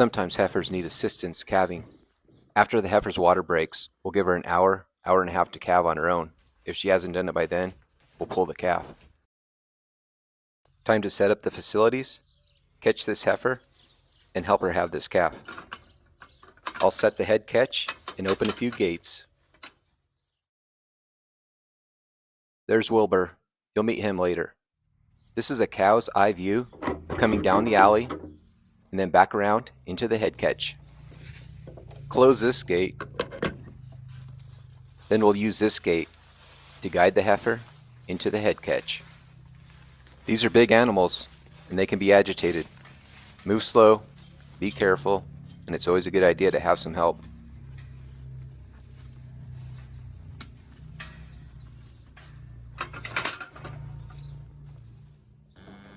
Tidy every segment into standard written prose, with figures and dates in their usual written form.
Sometimes heifers need assistance calving. After the heifer's water breaks, we'll give her an hour and a half to calve on her own. If she hasn't done it by then, we'll pull the calf. Time to set up the facilities, catch this heifer, and help her have this calf. I'll set the head catch and open a few gates. There's Wilbur. You'll meet him later. This is a cow's eye view of coming down the alley and then back around into the head catch. Close this gate. Then we'll use this gate to guide the heifer into the head catch. These are big animals and they can be agitated. Move slow, be careful, and it's always a good idea to have some help.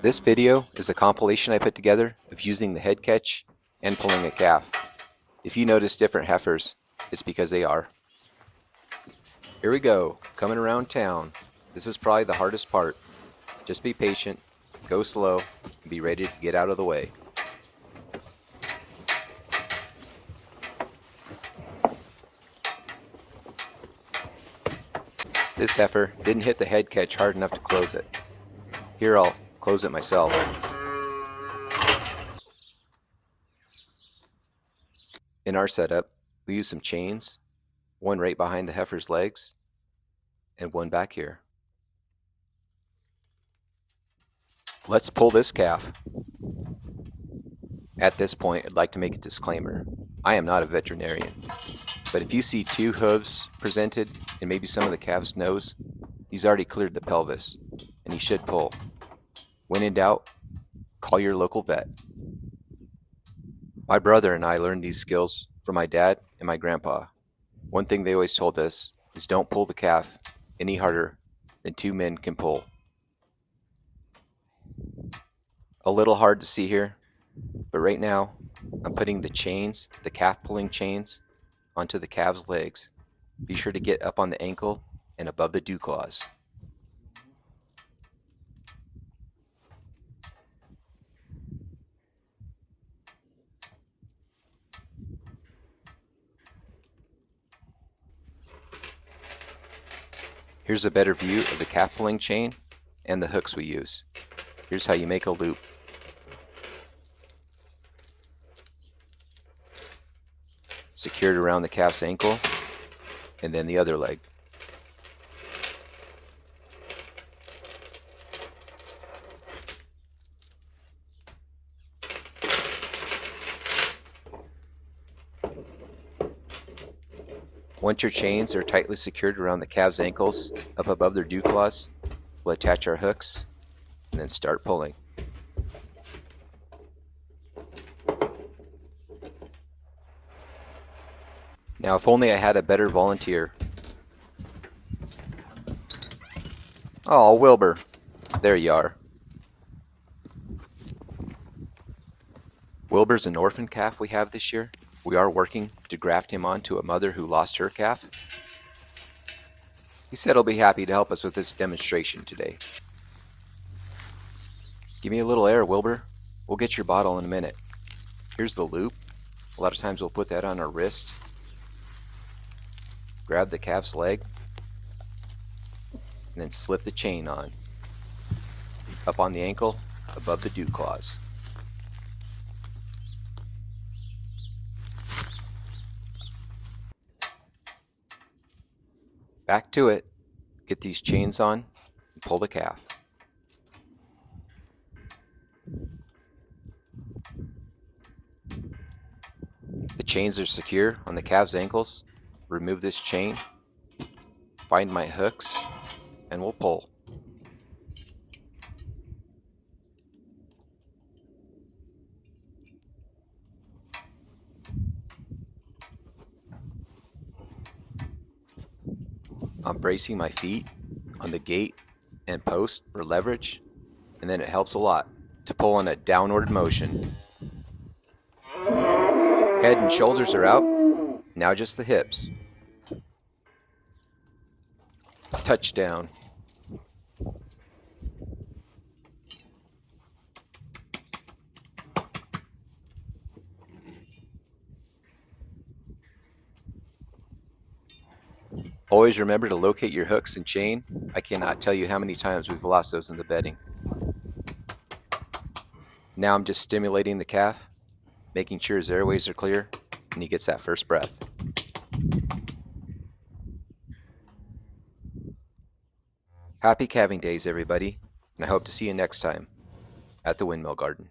This video is a compilation I put together of using the head catch and pulling a calf. If you notice different heifers, it's because they are. Here we go, coming around town. This is probably the hardest part. Just be patient, go slow, and be ready to get out of the way. This heifer didn't hit the head catch hard enough to close it. Here, I'll close it myself. In our setup, we use some chains, one right behind the heifer's legs, and one back here. Let's pull this calf. At this point, I'd like to make a disclaimer. I am not a veterinarian, but if you see two hooves presented and maybe some of the calf's nose, he's already cleared the pelvis, and he should pull. When in doubt, call your local vet. My brother and I learned these skills from my dad and my grandpa. One thing they always told us is don't pull the calf any harder than two men can pull. A little hard to see here, but right now I'm putting the chains, the calf pulling chains, onto the calf's legs. Be sure to get up on the ankle and above the dew claws. Here's a better view of the calf pulling chain and the hooks we use. Here's how you make a loop. Secured around the calf's ankle and then the other leg. Once your chains are tightly secured around the calf's ankles up above their dew claws, we'll attach our hooks and then start pulling. Now, if only I had a better volunteer. Oh, Wilbur, there you are. Wilbur's an orphan calf we have this year. We are working to graft him onto a mother who lost her calf. He said he'll be happy to help us with this demonstration today. Give me a little air, Wilbur. We'll get your bottle in a minute. Here's the loop. A lot of times we'll put that on our wrist. Grab the calf's leg, and then slip the chain on. Up on the ankle, above the dew claws. Back to it. Get these chains on and pull the calf. The chains are secure on the calf's ankles. Remove this chain, find my hooks, and we'll pull. I'm bracing my feet on the gate and post for leverage, and then it helps a lot to pull in a downward motion. Head and shoulders are out, now just the hips. Touchdown. Always remember to locate your hooks and chain. I cannot tell you how many times we've lost those in the bedding. Now I'm just stimulating the calf, making sure his airways are clear and he gets that first breath. Happy calving days, everybody, and I hope to see you next time at the Windmill Garden.